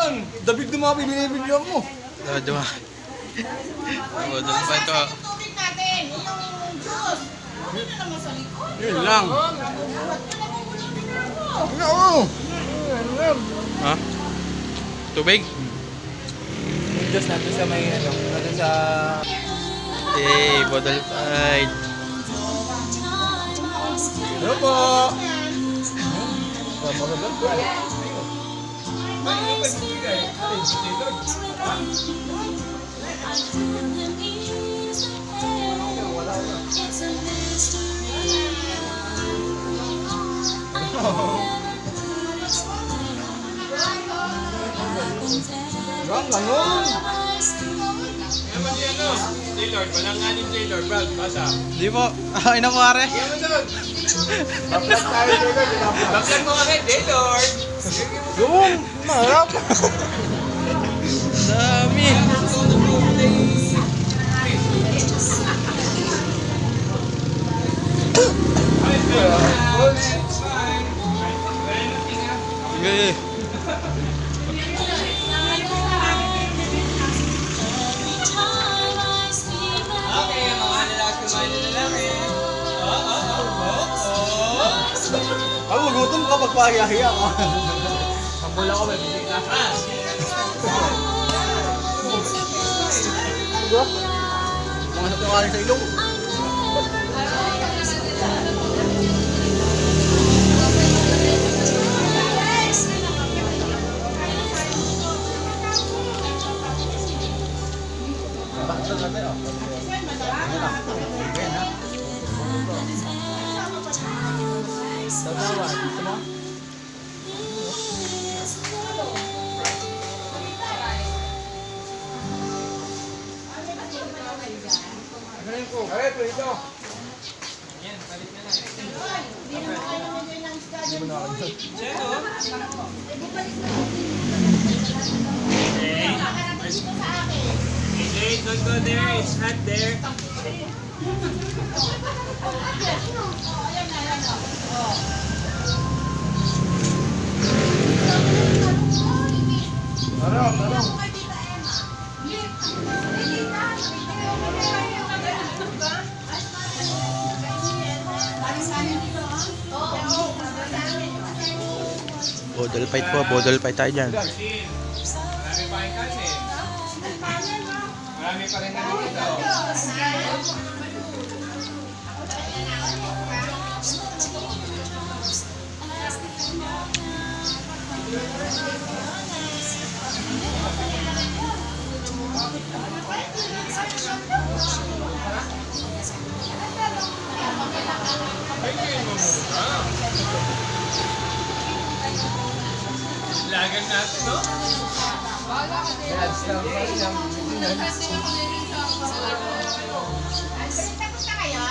yan. David Dumapi, binibigyan mo. Dumapi. Bodol pa ito. Tubig natin, yung juice. Ano na naman sa likod? Yun lang. Oo. Ha? Tubig? Yung Diyos natin sa may ano, natin sa... Yay, bodol fight. Hello po. Ganun. J-Lord, walang nganin J-Lord, Brad, basa. Di po. Ay na pare. Baklan mo kami, J-Lord! Yung marap. Dami. Sige. Okay, ang mga lalaki, kumain na lalaki. Ako, gutom ka pagpahiya-hiya ka. Ang bola ko, may bisita. Mga natukanin sa ilong. Tatawa, gusto mo? Ay, prito. Yan, palit na lang. Hindi naman kayo nag-enjoy ng schedule mo. Nakarating dito sa akin. Hey, don't go there, it's hot there. Ayan na, ayan na. Tarong, tarong. Bodol fight po. Bodol fight tayo dyan. Marami pa rin kasi. Marami pa rin nakikita. Lagan natin, no? Punta kayo?